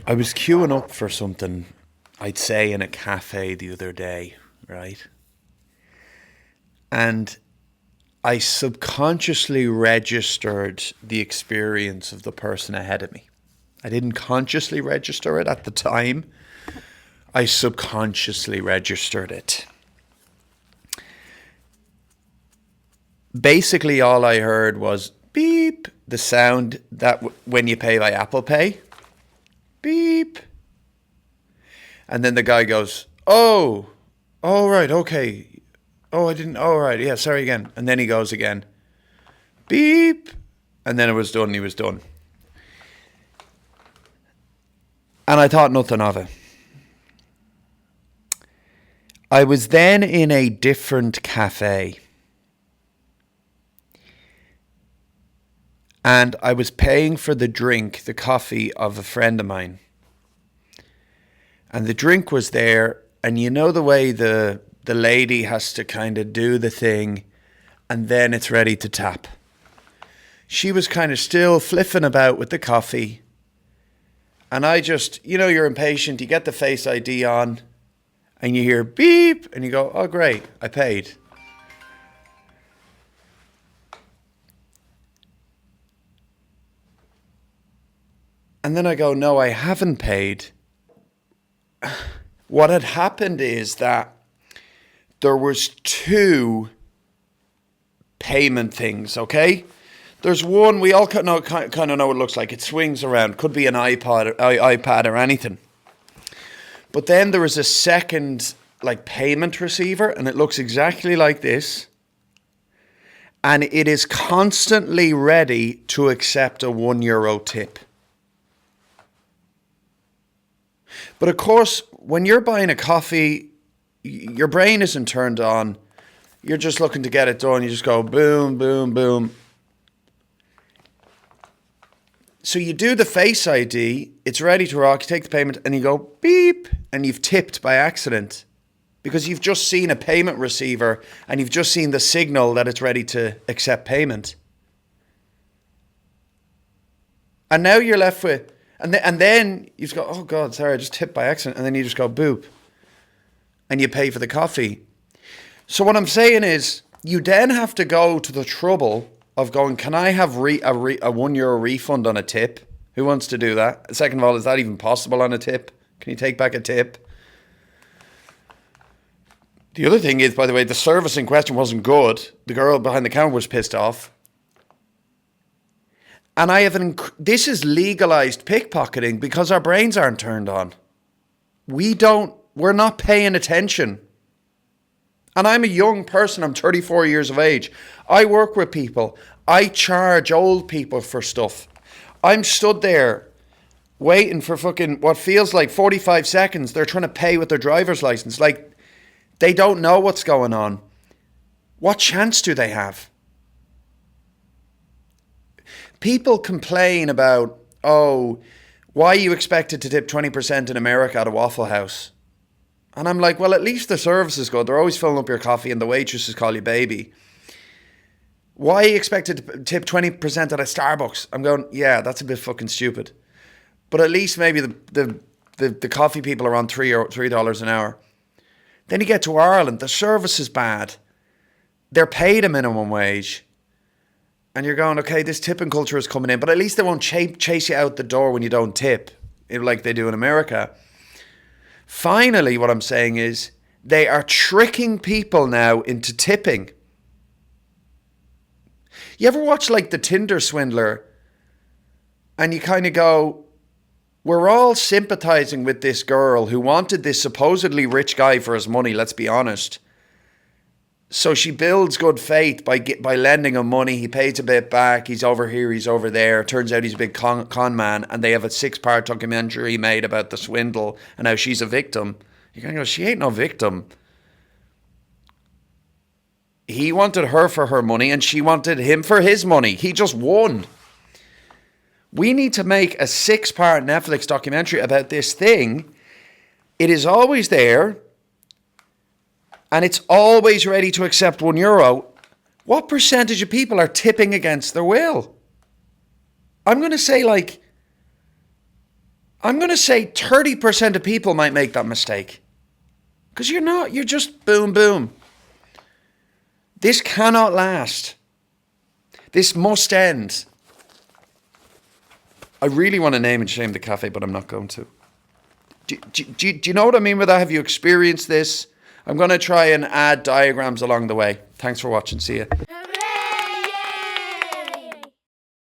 I was queuing up for something, I'd say in a cafe the other day, right? And I subconsciously registered the experience of the person ahead of me. I didn't consciously register it at the time. I subconsciously registered it. Basically, all I heard was beep, the sound that when you pay by Apple Pay, beep. And then the guy goes, oh, right, okay. Oh, I didn't, oh, right, yeah, sorry again. And then he goes again, beep. And then it was done, he was done. And I thought nothing of it. I was then in a different cafe. And I was paying for the drink, the coffee of a friend of mine. And the drink was there. And you know the way the lady has to kind of do the thing and then it's ready to tap. She was kind of still fliffing about with the coffee. And I just, you're impatient. You get the Face ID on and you hear beep and you go, oh, great, I paid. And then I go, no, I haven't paid. What had happened is that there was two payment things, okay? There's one, we all kind of know what it looks like. It swings around. Could be an iPad or anything. But then there is a second payment receiver, and it looks exactly like this. And it is constantly ready to accept a €1 tip. But of course, when you're buying a coffee, your brain isn't turned on. You're just looking to get it done. You just go boom, boom, boom. So you do the Face ID, it's ready to rock, you take the payment and you go beep and you've tipped by accident because you've just seen a payment receiver and you've just seen the signal that it's ready to accept payment. And now you're left with, and then you just go, oh God, sorry, I just tipped by accident. And then you just go boop and you pay for the coffee. So what I'm saying is you then have to go to the trouble of going, can I have a €1 refund on a tip? Who wants to do that? Second of all, is that even possible on a tip? Can you take back a tip? The other thing is, by the way, the service in question wasn't good. The girl behind the counter was pissed off. And this is legalized pickpocketing because our brains aren't turned on. We're not paying attention. And I'm a young person, I'm 34 years of age. I work with people. I charge old people for stuff. I'm stood there waiting for fucking what feels like 45 seconds. They're trying to pay with their driver's license. They don't know what's going on. What chance do they have? People complain about, why are you expected to tip 20% in America at a Waffle House? And I'm like, well, at least the service is good. They're always filling up your coffee and the waitresses call you baby. Why are you expected to tip 20% at a Starbucks? I'm going, yeah, that's a bit fucking stupid. But at least maybe the coffee people are on $3 an hour. Then you get to Ireland, the service is bad. They're paid a minimum wage. And you're going, okay, this tipping culture is coming in, but at least they won't chase you out the door when you don't tip, like they do in America. Finally, what I'm saying is they are tricking people now into tipping. You ever watch the Tinder Swindler and you kind of go, we're all sympathizing with this girl who wanted this supposedly rich guy for his money, let's be honest. So she builds good faith by lending him money. He pays a bit back. He's over here, he's over there. Turns out he's a big con man. And they have a 6-part documentary made about the swindle and how she's a victim. You're going to go, she ain't no victim. He wanted her for her money and she wanted him for his money. He just won. We need to make a 6-part Netflix documentary about this thing. It is always there. And it's always ready to accept €1. What percentage of people are tipping against their will? I'm going to say I'm going to say 30% of people might make that mistake. Because you're not. You're just boom, boom. This cannot last. This must end. I really want to name and shame the cafe, but I'm not going to. Do you know what I mean with that? Have you experienced this? I'm going to try and add diagrams along the way. Thanks for watching. See ya.